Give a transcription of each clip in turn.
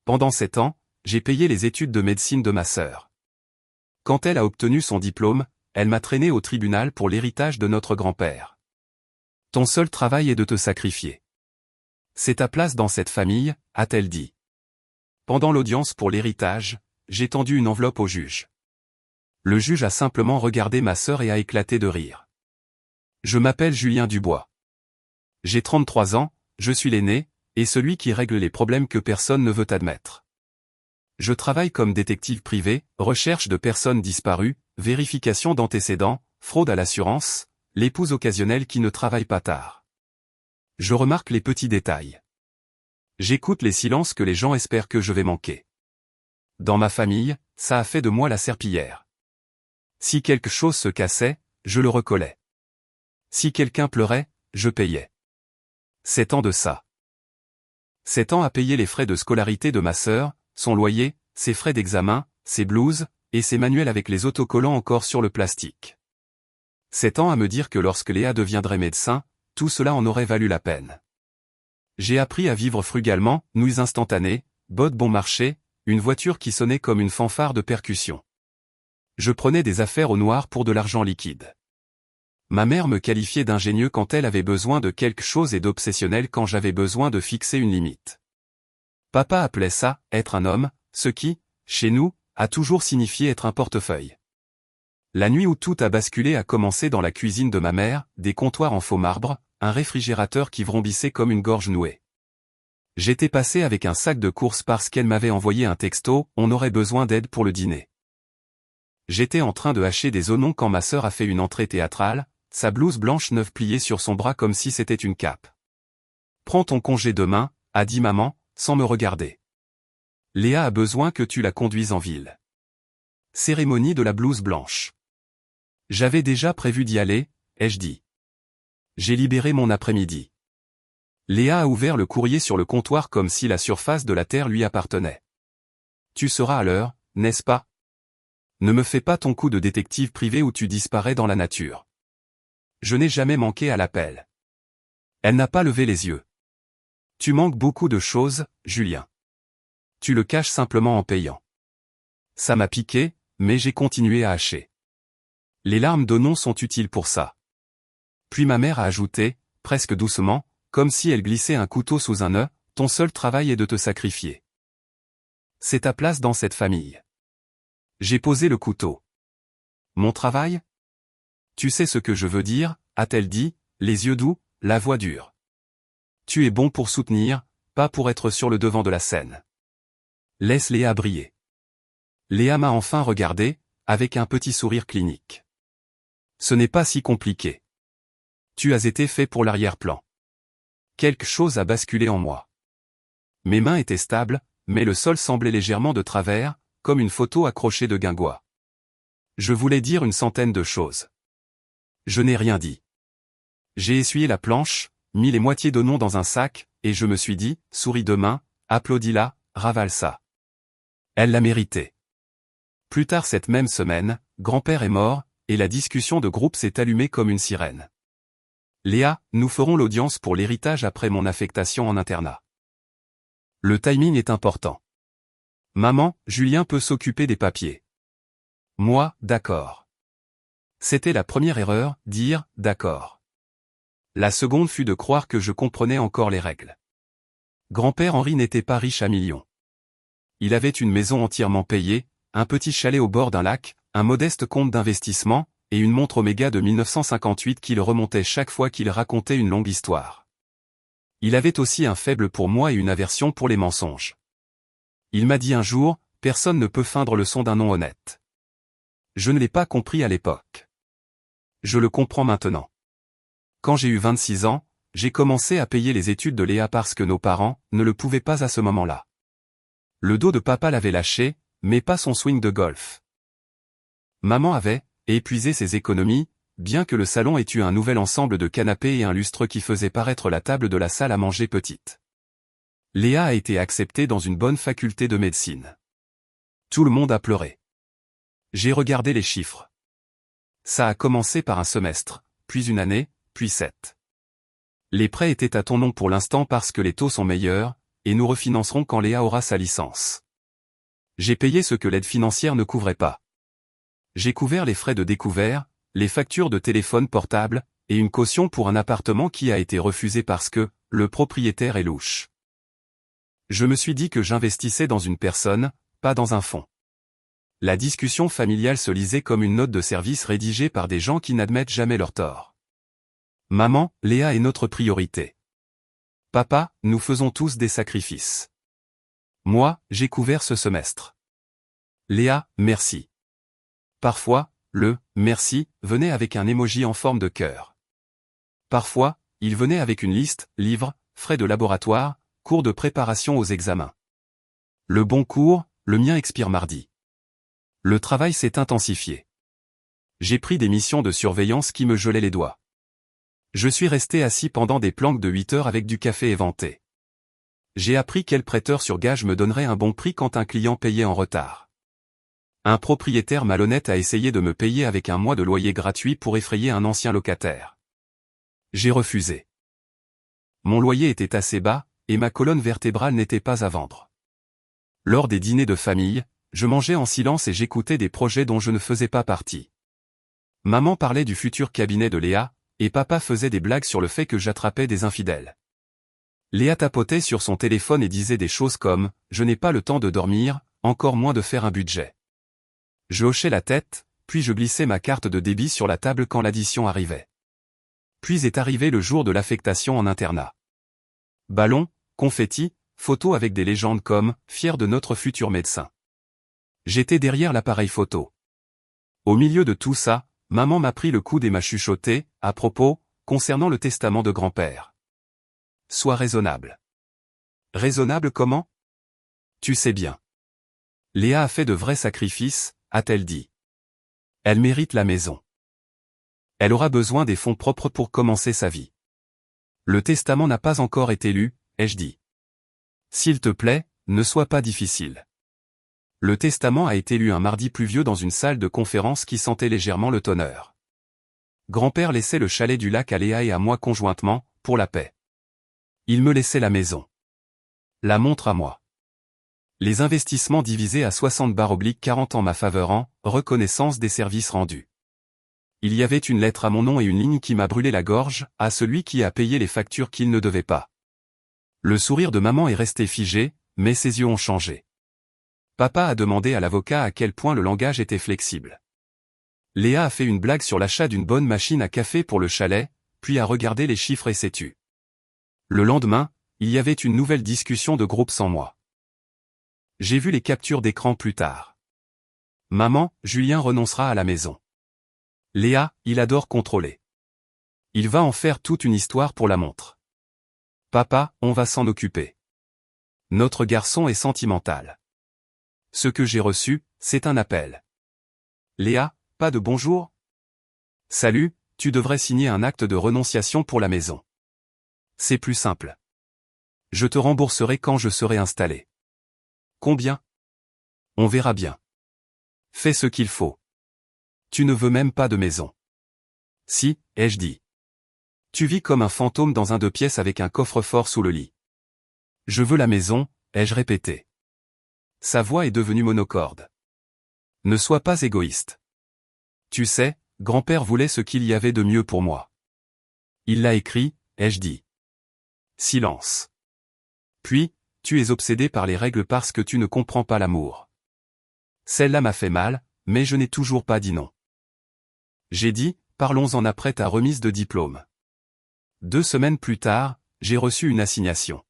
Pendant 7 ans, j'ai payé les études de médecine de ma sœur. Quand elle a obtenu son diplôme, elle m'a traîné au tribunal pour l'héritage de notre grand-père. Ton seul travail est de te sacrifier. C'est ta place dans cette famille, a-t-elle dit. Pendant l'audience pour l'héritage, j'ai tendu une enveloppe au juge. Le juge a simplement regardé ma sœur et a éclaté de rire. Je m'appelle Julien Dubois. J'ai 33 ans, je suis l'aîné, et celui qui règle les problèmes que personne ne veut admettre. Je travaille comme détective privé, recherche de personnes disparues, vérification d'antécédents, fraude à l'assurance, l'épouse occasionnelle qui ne travaille pas tard. Je remarque les petits détails. J'écoute les silences que les gens espèrent que je vais manquer. Dans ma famille, ça a fait de moi la serpillière. Si quelque chose se cassait, je le recollais. Si quelqu'un pleurait, je payais. 7 ans de ça. 7 ans à payer les frais de scolarité de ma sœur, son loyer, ses frais d'examen, ses blouses, et ses manuels avec les autocollants encore sur le plastique. 7 ans à me dire que lorsque Léa deviendrait médecin, tout cela en aurait valu la peine. J'ai appris à vivre frugalement, nouilles instantanées, bottes bon marché, une voiture qui sonnait comme une fanfare de percussion. Je prenais des affaires au noir pour de l'argent liquide. Ma mère me qualifiait d'ingénieux quand elle avait besoin de quelque chose et d'obsessionnel quand j'avais besoin de fixer une limite. Papa appelait ça « être un homme », ce qui, chez nous, a toujours signifié être un portefeuille. La nuit où tout a basculé a commencé dans la cuisine de ma mère, des comptoirs en faux marbre, un réfrigérateur qui vrombissait comme une gorge nouée. J'étais passé avec un sac de courses parce qu'elle m'avait envoyé un texto « on aurait besoin d'aide pour le dîner ». J'étais en train de hacher des oignons quand ma sœur a fait une entrée théâtrale, sa blouse blanche neuve pliée sur son bras comme si c'était une cape. « Prends ton congé demain », a dit maman, sans me regarder. Léa a besoin que tu la conduises en ville. Cérémonie de la blouse blanche. J'avais déjà prévu d'y aller, ai-je dit. J'ai libéré mon après-midi. Léa a ouvert le courrier sur le comptoir comme si la surface de la terre lui appartenait. Tu seras à l'heure, n'est-ce pas? Ne me fais pas ton coup de détective privé où tu disparais dans la nature. Je n'ai jamais manqué à l'appel. Elle n'a pas levé les yeux. Tu manques beaucoup de choses, Julien. Tu le caches simplement en payant. Ça m'a piqué, mais j'ai continué à hacher. Les larmes d'oignon sont utiles pour ça. Puis ma mère a ajouté, presque doucement, comme si elle glissait un couteau sous un œuf, ton seul travail est de te sacrifier. C'est ta place dans cette famille. J'ai posé le couteau. Mon travail? Tu sais ce que je veux dire, a-t-elle dit, les yeux doux, la voix dure. Tu es bon pour soutenir, pas pour être sur le devant de la scène. Laisse Léa briller. Léa m'a enfin regardé, avec un petit sourire clinique. Ce n'est pas si compliqué. Tu as été fait pour l'arrière-plan. Quelque chose a basculé en moi. Mes mains étaient stables, mais le sol semblait légèrement de travers, comme une photo accrochée de guingois. Je voulais dire une centaine de choses. Je n'ai rien dit. J'ai essuyé la planche, mis les moitiés d'oignons dans un sac, et je me suis dit, souris demain, applaudis-la, ravale ça. Elle l'a mérité. Plus tard cette même semaine, grand-père est mort, et la discussion de groupe s'est allumée comme une sirène. Léa, nous ferons l'audience pour l'héritage après mon affectation en internat. Le timing est important. Maman, Julien peut s'occuper des papiers. Moi, d'accord. C'était la première erreur, dire « d'accord ». La seconde fut de croire que je comprenais encore les règles. Grand-père Henri n'était pas riche à millions. Il avait une maison entièrement payée, un petit chalet au bord d'un lac, un modeste compte d'investissement, et une montre Omega de 1958 qui le remontait chaque fois qu'il racontait une longue histoire. Il avait aussi un faible pour moi et une aversion pour les mensonges. Il m'a dit un jour, personne ne peut feindre le son d'un nom honnête. Je ne l'ai pas compris à l'époque. Je le comprends maintenant. Quand j'ai eu 26 ans, j'ai commencé à payer les études de Léa parce que nos parents ne le pouvaient pas à ce moment-là. Le dos de papa l'avait lâché, mais pas son swing de golf. Maman avait épuisé ses économies, bien que le salon ait eu un nouvel ensemble de canapés et un lustre qui faisait paraître la table de la salle à manger petite. Léa a été acceptée dans une bonne faculté de médecine. Tout le monde a pleuré. J'ai regardé les chiffres. Ça a commencé par un semestre, puis une année, puis 7. Les prêts étaient à ton nom pour l'instant parce que les taux sont meilleurs, et nous refinancerons quand Léa aura sa licence. J'ai payé ce que l'aide financière ne couvrait pas. J'ai couvert les frais de découvert, les factures de téléphone portable, et une caution pour un appartement qui a été refusé parce que le propriétaire est louche. Je me suis dit que j'investissais dans une personne, pas dans un fonds. La discussion familiale se lisait comme une note de service rédigée par des gens qui n'admettent jamais leur tort. Maman, Léa est notre priorité. Papa, nous faisons tous des sacrifices. Moi, j'ai couvert ce semestre. Léa, merci. Parfois, le « merci » venait avec un emoji en forme de cœur. Parfois, il venait avec une liste, livres, frais de laboratoire, cours de préparation aux examens. Le bon cours, le mien expire mardi. Le travail s'est intensifié. J'ai pris des missions de surveillance qui me gelaient les doigts. Je suis resté assis pendant des planques de 8 heures avec du café éventé. J'ai appris quel prêteur sur gage me donnerait un bon prix quand un client payait en retard. Un propriétaire malhonnête a essayé de me payer avec un mois de loyer gratuit pour effrayer un ancien locataire. J'ai refusé. Mon loyer était assez bas, et ma colonne vertébrale n'était pas à vendre. Lors des dîners de famille, je mangeais en silence et j'écoutais des projets dont je ne faisais pas partie. Maman parlait du futur cabinet de Léa, et papa faisait des blagues sur le fait que j'attrapais des infidèles. Léa tapotait sur son téléphone et disait des choses comme « Je n'ai pas le temps de dormir, encore moins de faire un budget ». Je hochais la tête, puis je glissais ma carte de débit sur la table quand l'addition arrivait. Puis est arrivé le jour de l'affectation en internat. Ballons, confettis, photos avec des légendes comme « Fier de notre futur médecin ». J'étais derrière l'appareil photo. Au milieu de tout ça, maman m'a pris le coude et m'a chuchoté, à propos, concernant le testament de grand-père. Sois raisonnable. Raisonnable comment? Tu sais bien. Léa a fait de vrais sacrifices, a-t-elle dit. Elle mérite la maison. Elle aura besoin des fonds propres pour commencer sa vie. Le testament n'a pas encore été lu, ai-je dit. S'il te plaît, ne sois pas difficile. Le testament a été lu un mardi pluvieux dans une salle de conférence qui sentait légèrement le tonneur. Grand-père laissait le chalet du lac à Léa et à moi conjointement, pour la paix. Il me laissait la maison. La montre à moi. Les investissements divisés à 60/40 en ma faveur en reconnaissance des services rendus. Il y avait une lettre à mon nom et une ligne qui m'a brûlé la gorge, à celui qui a payé les factures qu'il ne devait pas. Le sourire de maman est resté figé, mais ses yeux ont changé. Papa a demandé à l'avocat à quel point le langage était flexible. Léa a fait une blague sur l'achat d'une bonne machine à café pour le chalet, puis a regardé les chiffres et s'est tue. Le lendemain, il y avait une nouvelle discussion de groupe sans moi. J'ai vu les captures d'écran plus tard. Maman, Julien renoncera à la maison. Léa, il adore contrôler. Il va en faire toute une histoire pour la montre. Papa, on va s'en occuper. Notre garçon est sentimental. Ce que j'ai reçu, c'est un appel. Léa, pas de bonjour? Salut, tu devrais signer un acte de renonciation pour la maison. C'est plus simple. Je te rembourserai quand je serai installé. Combien? On verra bien. Fais ce qu'il faut. Tu ne veux même pas de maison. Si, ai-je dit. Tu vis comme un fantôme dans un 2 pièces avec un coffre-fort sous le lit. Je veux la maison, ai-je répété. Sa voix est devenue monocorde. Ne sois pas égoïste. Tu sais, grand-père voulait ce qu'il y avait de mieux pour moi. Il l'a écrit, ai-je dit. Silence. Puis, tu es obsédé par les règles parce que tu ne comprends pas l'amour. Celle-là m'a fait mal, mais je n'ai toujours pas dit non. J'ai dit, parlons-en après ta remise de diplôme. 2 semaines plus tard, j'ai reçu une assignation.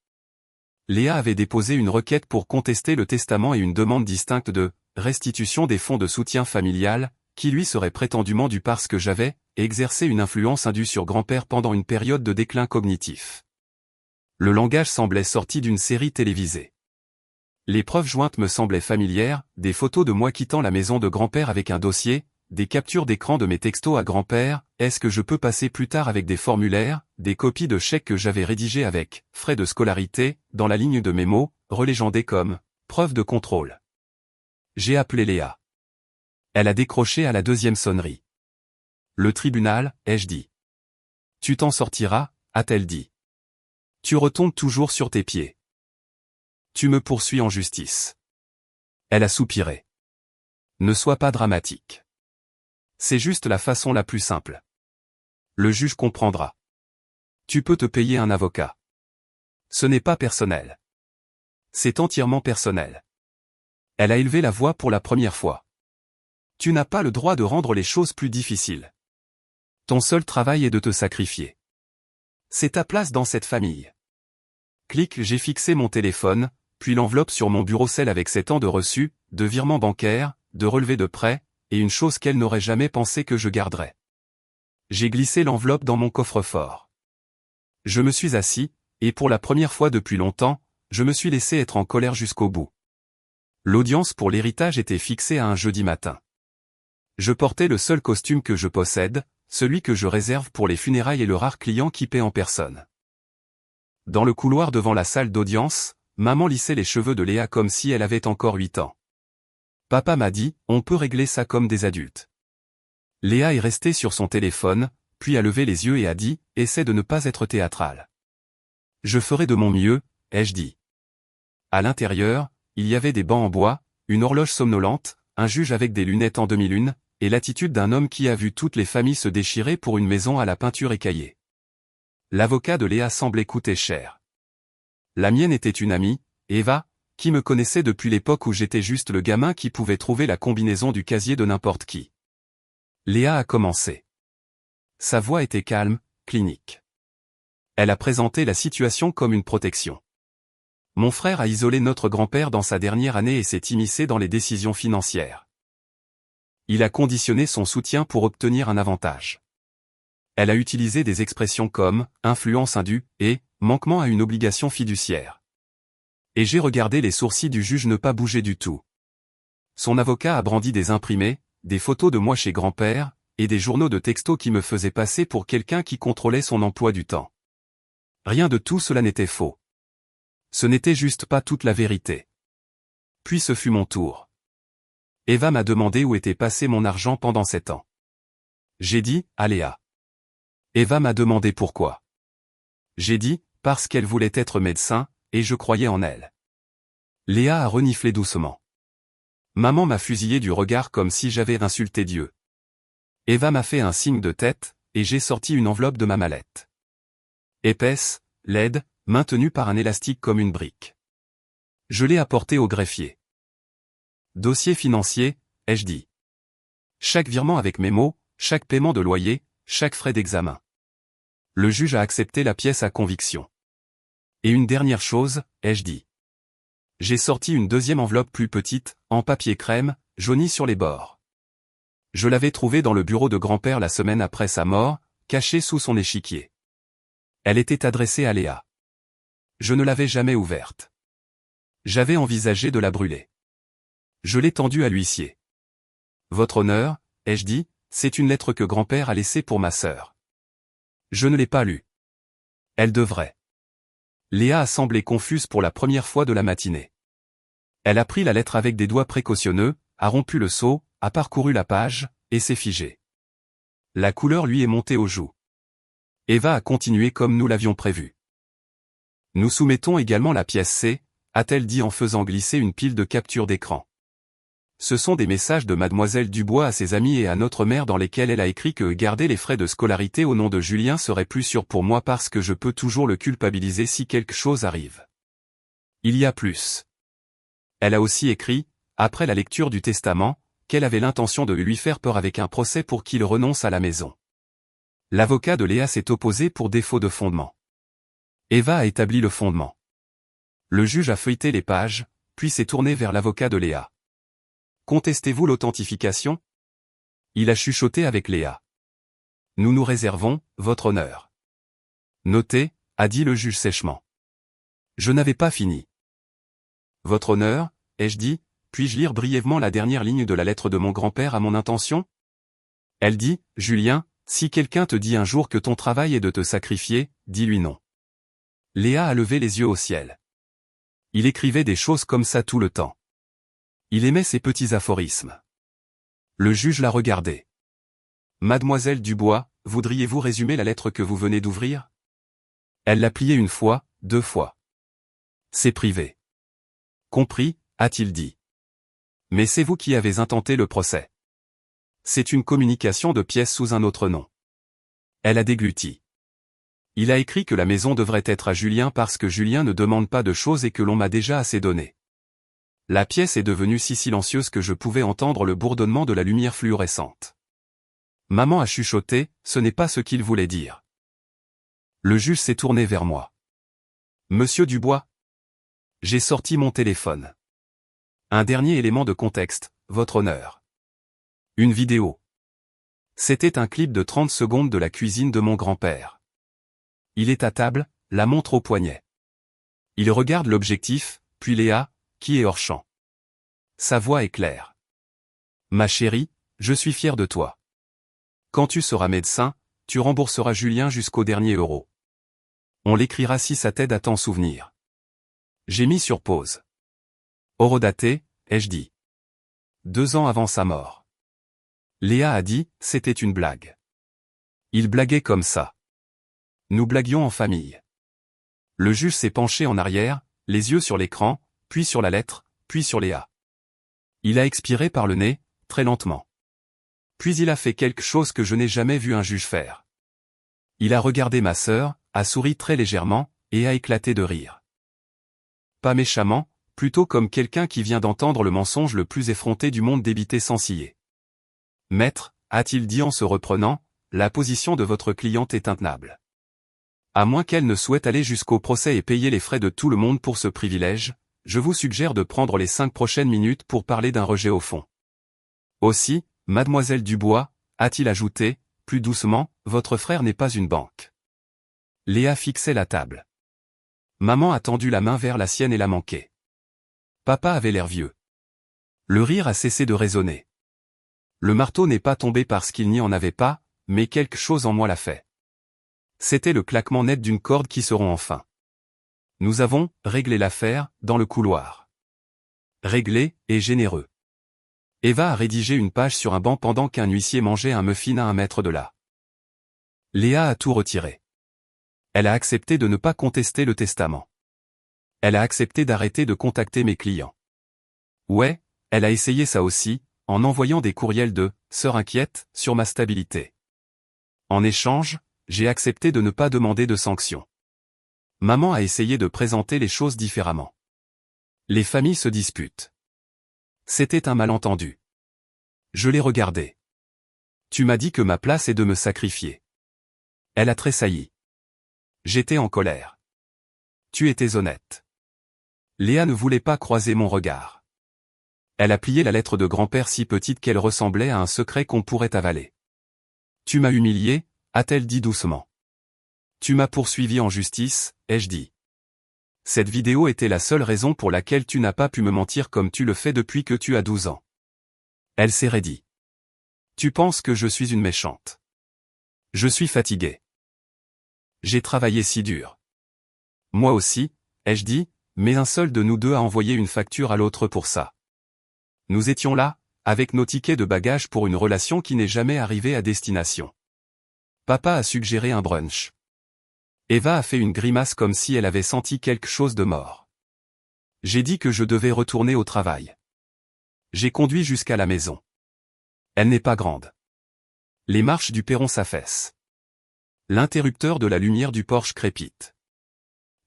Léa avait déposé une requête pour contester le testament et une demande distincte de restitution des fonds de soutien familial, qui lui serait prétendument dû parce que j'avais exercé une influence indue sur grand-père pendant une période de déclin cognitif. Le langage semblait sorti d'une série télévisée. Les preuves jointes me semblaient familières, des photos de moi quittant la maison de grand-père avec un dossier, des captures d'écran de mes textos à grand-père, est-ce que je peux passer plus tard avec des formulaires, des copies de chèques que j'avais rédigés avec frais de scolarité, dans la ligne de mémo, relégendés comme preuve de contrôle. J'ai appelé Léa. Elle a décroché à la 2e sonnerie. Le tribunal, ai-je dit. Tu t'en sortiras, a-t-elle dit. Tu retombes toujours sur tes pieds. Tu me poursuis en justice. Elle a soupiré. Ne sois pas dramatique. C'est juste la façon la plus simple. Le juge comprendra. Tu peux te payer un avocat. Ce n'est pas personnel. C'est entièrement personnel. Elle a élevé la voix pour la première fois. Tu n'as pas le droit de rendre les choses plus difficiles. Ton seul travail est de te sacrifier. C'est ta place dans cette famille. Clic, j'ai fixé mon téléphone, puis l'enveloppe sur mon bureau, celle avec 7 ans de reçus, de virements bancaires, de relevés de prêts, et une chose qu'elle n'aurait jamais pensé que je garderais. J'ai glissé l'enveloppe dans mon coffre-fort. Je me suis assis, et pour la première fois depuis longtemps, je me suis laissé être en colère jusqu'au bout. L'audience pour l'héritage était fixée à un jeudi matin. Je portais le seul costume que je possède, celui que je réserve pour les funérailles et le rare client qui paie en personne. Dans le couloir devant la salle d'audience, maman lissait les cheveux de Léa comme si elle avait encore 8 ans. Papa m'a dit, on peut régler ça comme des adultes. Léa est restée sur son téléphone, puis a levé les yeux et a dit, essaie de ne pas être théâtral. Je ferai de mon mieux, ai-je dit. À l'intérieur, il y avait des bancs en bois, une horloge somnolente, un juge avec des lunettes en demi-lune, et l'attitude d'un homme qui a vu toutes les familles se déchirer pour une maison à la peinture écaillée. L'avocat de Léa semblait coûter cher. La mienne était une amie, Eva, qui me connaissait depuis l'époque où j'étais juste le gamin qui pouvait trouver la combinaison du casier de n'importe qui. Léa a commencé. Sa voix était calme, clinique. Elle a présenté la situation comme une protection. Mon frère a isolé notre grand-père dans sa dernière année et s'est immiscé dans les décisions financières. Il a conditionné son soutien pour obtenir un avantage. Elle a utilisé des expressions comme « influence indue » et « manquement à une obligation fiduciaire ». Et j'ai regardé les sourcils du juge ne pas bouger du tout. Son avocat a brandi des imprimés, des photos de moi chez grand-père, et des journaux de textos qui me faisaient passer pour quelqu'un qui contrôlait son emploi du temps. Rien de tout cela n'était faux. Ce n'était juste pas toute la vérité. Puis ce fut mon tour. Eva m'a demandé où était passé mon argent pendant 7 ans. J'ai dit, à Léa. Eva m'a demandé pourquoi. J'ai dit, parce qu'elle voulait être médecin, et je croyais en elle. Léa a reniflé doucement. Maman m'a fusillé du regard comme si j'avais insulté Dieu. Eva m'a fait un signe de tête, et j'ai sorti une enveloppe de ma mallette. Épaisse, laide, maintenue par un élastique comme une brique. Je l'ai apportée au greffier. Dossier financier, ai-je dit. Chaque virement avec mes mots, chaque paiement de loyer, chaque frais d'examen. Le juge a accepté la pièce à conviction. Et une dernière chose, ai-je dit. J'ai sorti une deuxième enveloppe plus petite, en papier crème, jaunie sur les bords. Je l'avais trouvée dans le bureau de grand-père la semaine après sa mort, cachée sous son échiquier. Elle était adressée à Léa. Je ne l'avais jamais ouverte. J'avais envisagé de la brûler. Je l'ai tendue à l'huissier. Votre honneur, ai-je dit, c'est une lettre que grand-père a laissée pour ma sœur. Je ne l'ai pas lue. Elle devrait. Léa a semblé confuse pour la première fois de la matinée. Elle a pris la lettre avec des doigts précautionneux, a rompu le sceau, a parcouru la page, et s'est figée. La couleur lui est montée aux joues. Eva a continué comme nous l'avions prévu. Nous soumettons également la pièce C, a-t-elle dit en faisant glisser une pile de captures d'écran. Ce sont des messages de mademoiselle Dubois à ses amis et à notre mère dans lesquels elle a écrit que garder les frais de scolarité au nom de Julien serait plus sûr pour moi parce que je peux toujours le culpabiliser si quelque chose arrive. Il y a plus. Elle a aussi écrit, après la lecture du testament, qu'elle avait l'intention de lui faire peur avec un procès pour qu'il renonce à la maison. L'avocat de Léa s'est opposé pour défaut de fondement. Eva a établi le fondement. Le juge a feuilleté les pages, puis s'est tourné vers l'avocat de Léa. Contestez-vous l'authentification? Il a chuchoté avec Léa. Nous nous réservons, votre honneur. Notez, a dit le juge sèchement. Je n'avais pas fini. Votre honneur, ai-je dit, puis-je lire brièvement la dernière ligne de la lettre de mon grand-père à mon intention? Elle dit, Julien, si quelqu'un te dit un jour que ton travail est de te sacrifier, dis-lui non. Léa a levé les yeux au ciel. Il écrivait des choses comme ça tout le temps. Il aimait ces petits aphorismes. Le juge l'a regardé. Mademoiselle Dubois, voudriez-vous résumer la lettre que vous venez d'ouvrir? Elle l'a pliée 1 fois, 2 fois. C'est privé. Compris, a-t-il dit. Mais c'est vous qui avez intenté le procès. C'est une communication de pièces sous un autre nom. Elle a dégluti. Il a écrit que la maison devrait être à Julien parce que Julien ne demande pas de choses et que l'on m'a déjà assez donné. La pièce est devenue si silencieuse que je pouvais entendre le bourdonnement de la lumière fluorescente. Maman a chuchoté, ce n'est pas ce qu'il voulait dire. Le juge s'est tourné vers moi. Monsieur Dubois? J'ai sorti mon téléphone. Un dernier élément de contexte, votre honneur. Une vidéo. C'était un clip de 30 secondes de la cuisine de mon grand-père. Il est à table, la montre au poignet. Il regarde l'objectif, puis Léa, qui est hors champ. Sa voix est claire. Ma chérie, je suis fier de toi. Quand tu seras médecin, tu rembourseras Julien jusqu'au dernier euro. On l'écrira si ça t'aide à t'en souvenir. J'ai mis sur pause. Horodaté, ai-je dit. 2 ans avant sa mort. Léa a dit, c'était une blague. Il blaguait comme ça. Nous blaguions en famille. Le juge s'est penché en arrière, les yeux sur l'écran, puis sur la lettre, puis sur Léa. Il a expiré par le nez, très lentement. Puis il a fait quelque chose que je n'ai jamais vu un juge faire. Il a regardé ma sœur, a souri très légèrement, et a éclaté de rire. Pas méchamment, plutôt comme quelqu'un qui vient d'entendre le mensonge le plus effronté du monde débité sans ciller. Maître, a-t-il dit en se reprenant, la position de votre cliente est intenable. À moins qu'elle ne souhaite aller jusqu'au procès et payer les frais de tout le monde pour ce privilège, je vous suggère de prendre les 5 prochaines minutes pour parler d'un rejet au fond. Aussi, mademoiselle Dubois, a-t-il ajouté, plus doucement, votre frère n'est pas une banque. Léa fixait la table. Maman a tendu la main vers la sienne et l'a manqué. Papa avait l'air vieux. Le rire a cessé de résonner. Le marteau n'est pas tombé parce qu'il n'y en avait pas, mais quelque chose en moi l'a fait. C'était le claquement net d'une corde qui se rompt enfin. Nous avons réglé l'affaire, dans le couloir. Réglé, et généreux. Eva a rédigé une page sur un banc pendant qu'un huissier mangeait un muffin à 1 mètre de là. Léa a tout retiré. Elle a accepté de ne pas contester le testament. Elle a accepté d'arrêter de contacter mes clients. Ouais, elle a essayé ça aussi, en envoyant des courriels de « sœur inquiète » sur ma stabilité. En échange, j'ai accepté de ne pas demander de sanctions. Maman a essayé de présenter les choses différemment. Les familles se disputent. C'était un malentendu. Je l'ai regardé. Tu m'as dit que ma place est de me sacrifier. Elle a tressailli. J'étais en colère. Tu étais honnête. Léa ne voulait pas croiser mon regard. Elle a plié la lettre de grand-père si petite qu'elle ressemblait à un secret qu'on pourrait avaler. Tu m'as humilié, a-t-elle dit doucement. Tu m'as poursuivi en justice, ai-je dit. Cette vidéo était la seule raison pour laquelle tu n'as pas pu me mentir comme tu le fais depuis que tu as 12 ans. Elle s'est raidie. Tu penses que je suis une méchante. Je suis fatigué. J'ai travaillé si dur. Moi aussi, ai-je dit, mais un seul de nous deux a envoyé une facture à l'autre pour ça. Nous étions là, avec nos tickets de bagages pour une relation qui n'est jamais arrivée à destination. Papa a suggéré un brunch. Eva a fait une grimace comme si elle avait senti quelque chose de mort. J'ai dit que je devais retourner au travail. J'ai conduit jusqu'à la maison. Elle n'est pas grande. Les marches du perron s'affaissent. L'interrupteur de la lumière du Porsche crépite.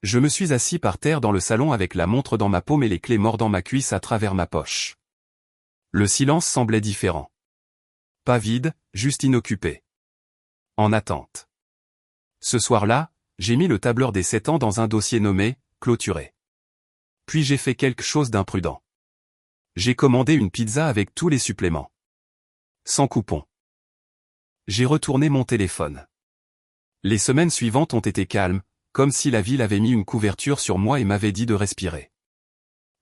Je me suis assis par terre dans le salon avec la montre dans ma paume et les clés mordant ma cuisse à travers ma poche. Le silence semblait différent. Pas vide, juste inoccupé. En attente. Ce soir-là, j'ai mis le tableur des 7 ans dans un dossier nommé « Clôturé ». Puis j'ai fait quelque chose d'imprudent. J'ai commandé une pizza avec tous les suppléments. Sans coupon. J'ai retourné mon téléphone. Les semaines suivantes ont été calmes, comme si la ville avait mis une couverture sur moi et m'avait dit de respirer.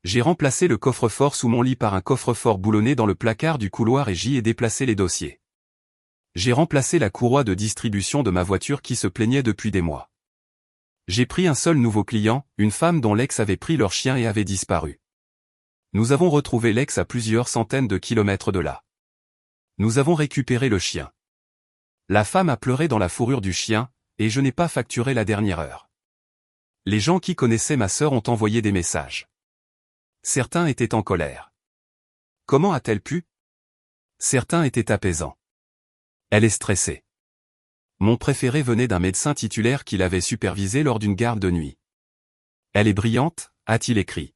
J'ai remplacé le coffre-fort sous mon lit par un coffre-fort boulonné dans le placard du couloir et j'y ai déplacé les dossiers. J'ai remplacé la courroie de distribution de ma voiture qui se plaignait depuis des mois. J'ai pris un seul nouveau client, une femme dont l'ex avait pris leur chien et avait disparu. Nous avons retrouvé l'ex à plusieurs centaines de kilomètres de là. Nous avons récupéré le chien. La femme a pleuré dans la fourrure du chien, et je n'ai pas facturé la dernière heure. Les gens qui connaissaient ma sœur ont envoyé des messages. Certains étaient en colère. Comment a-t-elle pu? Certains étaient apaisants. Elle est stressée. Mon préféré venait d'un médecin titulaire qui l'avait supervisé lors d'une garde de nuit. Elle est brillante, a-t-il écrit.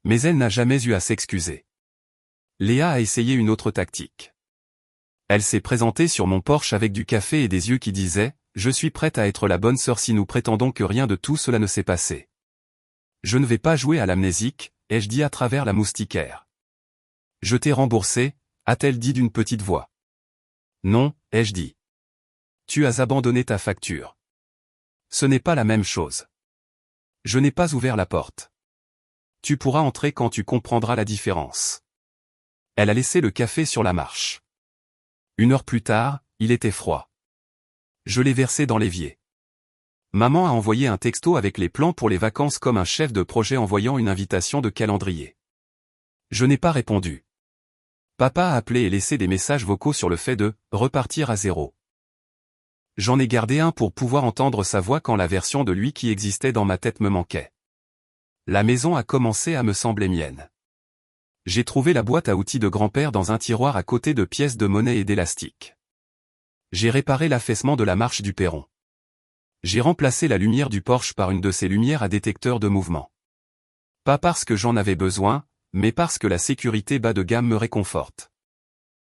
Mais elle n'a jamais eu à s'excuser. Léa a essayé une autre tactique. Elle s'est présentée sur mon porche avec du café et des yeux qui disaient « Je suis prête à être la bonne sœur si nous prétendons que rien de tout cela ne s'est passé. Je ne vais pas jouer à l'amnésique, ai-je dit à travers la moustiquaire. Je t'ai remboursé, a-t-elle dit d'une petite voix. Non, ai-je dit. Tu as abandonné ta facture. Ce n'est pas la même chose. Je n'ai pas ouvert la porte. Tu pourras entrer quand tu comprendras la différence. Elle a laissé le café sur la marche. 1 heure plus tard, il était froid. Je l'ai versé dans l'évier. Maman a envoyé un texto avec les plans pour les vacances comme un chef de projet envoyant une invitation de calendrier. Je n'ai pas répondu. Papa a appelé et laissé des messages vocaux sur le fait de « repartir à zéro ». J'en ai gardé un pour pouvoir entendre sa voix quand la version de lui qui existait dans ma tête me manquait. La maison a commencé à me sembler mienne. J'ai trouvé la boîte à outils de grand-père dans un tiroir à côté de pièces de monnaie et d'élastique. J'ai réparé l'affaissement de la marche du perron. J'ai remplacé la lumière du Porsche par une de ces lumières à détecteur de mouvement. Pas parce que j'en avais besoin, mais parce que la sécurité bas de gamme me réconforte.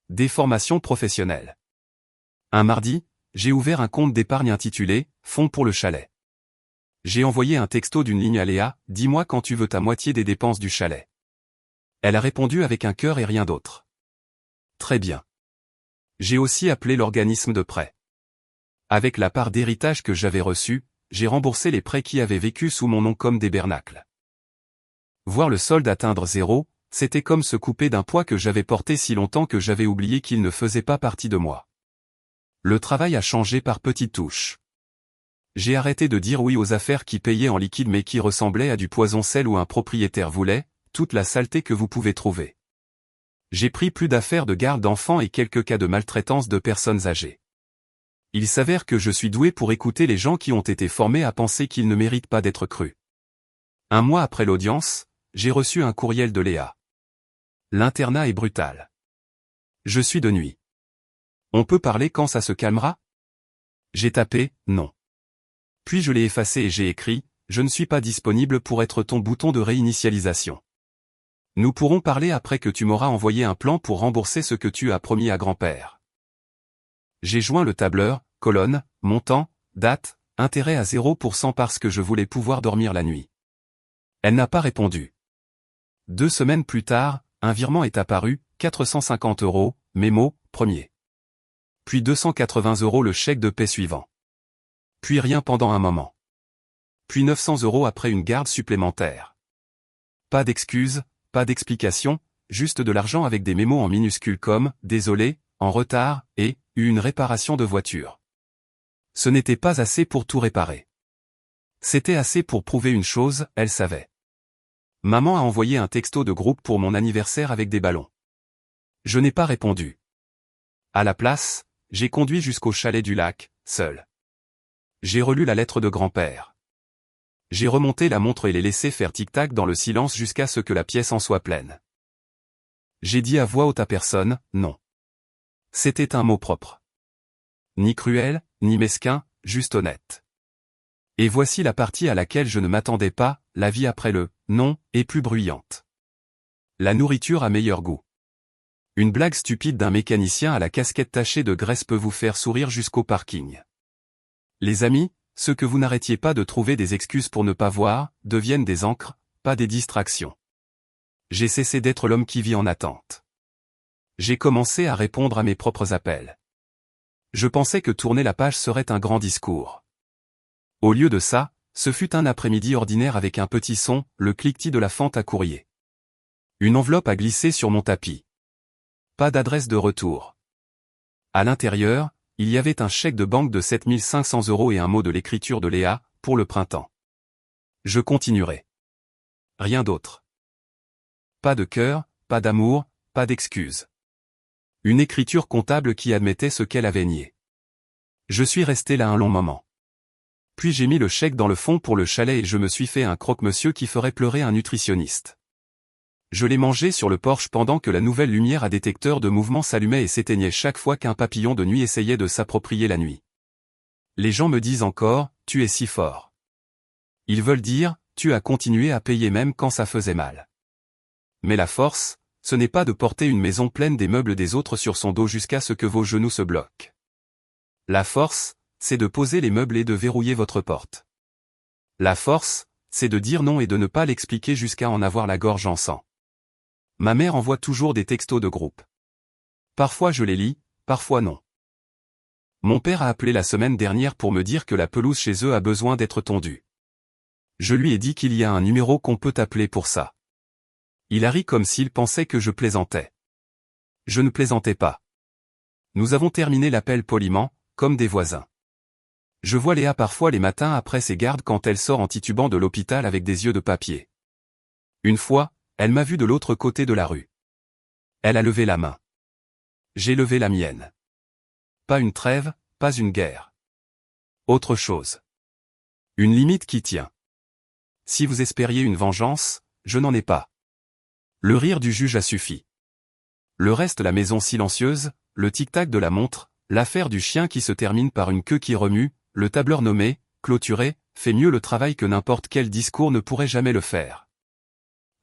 Des formations professionnelles. Un mardi, j'ai ouvert un compte d'épargne intitulé « Fonds pour le chalet ». J'ai envoyé un texto d'une ligne à Léa, « Dis-moi quand tu veux ta moitié des dépenses du chalet ». Elle a répondu avec un cœur et rien d'autre. Très bien. J'ai aussi appelé l'organisme de prêt. Avec la part d'héritage que j'avais reçue, j'ai remboursé les prêts qui avaient vécu sous mon nom comme des bernacles. Voir le solde atteindre 0, c'était comme se couper d'un poids que j'avais porté si longtemps que j'avais oublié qu'il ne faisait pas partie de moi. Le travail a changé par petites touches. J'ai arrêté de dire oui aux affaires qui payaient en liquide mais qui ressemblaient à du poison sel où un propriétaire voulait, toute la saleté que vous pouvez trouver. J'ai pris plus d'affaires de garde d'enfants et quelques cas de maltraitance de personnes âgées. Il s'avère que je suis doué pour écouter les gens qui ont été formés à penser qu'ils ne méritent pas d'être crus. 1 mois après l'audience, j'ai reçu un courriel de Léa. L'internat est brutal. Je suis de nuit. On peut parler quand ça se calmera? J'ai tapé « non ». Puis je l'ai effacé et j'ai écrit « Je ne suis pas disponible pour être ton bouton de réinitialisation. Nous pourrons parler après que tu m'auras envoyé un plan pour rembourser ce que tu as promis à grand-père. » J'ai joint le tableur, colonne, montant, date, intérêt à 0% parce que je voulais pouvoir dormir la nuit. Elle n'a pas répondu. 2 semaines plus tard, un virement est apparu, 450 €, mémo, premier. Puis 280 € le chèque de paie suivant. Puis rien pendant un moment. Puis 900 € après une garde supplémentaire. Pas d'excuses, pas d'explications, juste de l'argent avec des mémos en minuscules comme « désolé »,« en retard » et « une réparation de voiture ». Ce n'était pas assez pour tout réparer. C'était assez pour prouver une chose, elle savait. Maman a envoyé un texto de groupe pour mon anniversaire avec des ballons. Je n'ai pas répondu. À la place, j'ai conduit jusqu'au chalet du lac, seul. J'ai relu la lettre de grand-père. J'ai remonté la montre et l'ai laissé faire tic-tac dans le silence jusqu'à ce que la pièce en soit pleine. J'ai dit à voix haute à personne, non. C'était un mot propre. Ni cruel, ni mesquin, juste honnête. Et voici la partie à laquelle je ne m'attendais pas, la vie après le « non » est plus bruyante. La nourriture a meilleur goût. Une blague stupide d'un mécanicien à la casquette tachée de graisse peut vous faire sourire jusqu'au parking. Les amis, ceux que vous n'arrêtiez pas de trouver des excuses pour ne pas voir, deviennent des ancres, pas des distractions. J'ai cessé d'être l'homme qui vit en attente. J'ai commencé à répondre à mes propres appels. Je pensais que tourner la page serait un grand discours. Au lieu de ça, ce fut un après-midi ordinaire avec un petit son, le cliquetis de la fente à courrier. Une enveloppe a glissé sur mon tapis. Pas d'adresse de retour. À l'intérieur, il y avait un chèque de banque de 7 500 € et un mot de l'écriture de Léa, pour le printemps. Je continuerai. Rien d'autre. Pas de cœur, pas d'amour, pas d'excuses. Une écriture comptable qui admettait ce qu'elle avait nié. Je suis resté là un long moment. Puis j'ai mis le chèque dans le fond pour le chalet et je me suis fait un croque-monsieur qui ferait pleurer un nutritionniste. Je l'ai mangé sur le porche pendant que la nouvelle lumière à détecteur de mouvement s'allumait et s'éteignait chaque fois qu'un papillon de nuit essayait de s'approprier la nuit. Les gens me disent encore, tu es si fort. Ils veulent dire, tu as continué à payer même quand ça faisait mal. Mais la force, ce n'est pas de porter une maison pleine des meubles des autres sur son dos jusqu'à ce que vos genoux se bloquent. La force, c'est de poser les meubles et de verrouiller votre porte. La force, c'est de dire non et de ne pas l'expliquer jusqu'à en avoir la gorge en sang. Ma mère envoie toujours des textos de groupe. Parfois je les lis, parfois non. Mon père a appelé la semaine dernière pour me dire que la pelouse chez eux a besoin d'être tondue. Je lui ai dit qu'il y a un numéro qu'on peut appeler pour ça. Il a ri comme s'il pensait que je plaisantais. Je ne plaisantais pas. Nous avons terminé l'appel poliment, comme des voisins. Je vois Léa parfois les matins après ses gardes quand elle sort en titubant de l'hôpital avec des yeux de papier. Une fois, elle m'a vu de l'autre côté de la rue. Elle a levé la main. J'ai levé la mienne. Pas une trêve, pas une guerre. Autre chose. Une limite qui tient. Si vous espériez une vengeance, je n'en ai pas. Le rire du juge a suffi. Le reste, la maison silencieuse, le tic-tac de la montre, l'affaire du chien qui se termine par une queue qui remue, le tableur nommé, clôturé, fait mieux le travail que n'importe quel discours ne pourrait jamais le faire.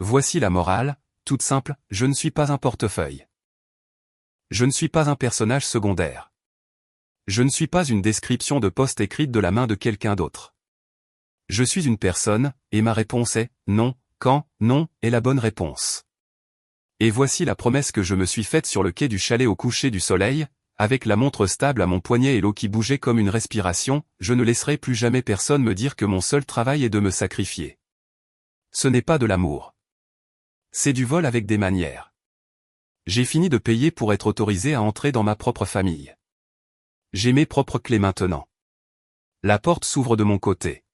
Voici la morale, toute simple, je ne suis pas un portefeuille. Je ne suis pas un personnage secondaire. Je ne suis pas une description de poste écrite de la main de quelqu'un d'autre. Je suis une personne, et ma réponse est « non », quand « non » est la bonne réponse. Et voici la promesse que je me suis faite sur le quai du chalet au coucher du soleil, avec la montre stable à mon poignet et l'eau qui bougeait comme une respiration, je ne laisserai plus jamais personne me dire que mon seul travail est de me sacrifier. Ce n'est pas de l'amour. C'est du vol avec des manières. J'ai fini de payer pour être autorisé à entrer dans ma propre famille. J'ai mes propres clés maintenant. La porte s'ouvre de mon côté.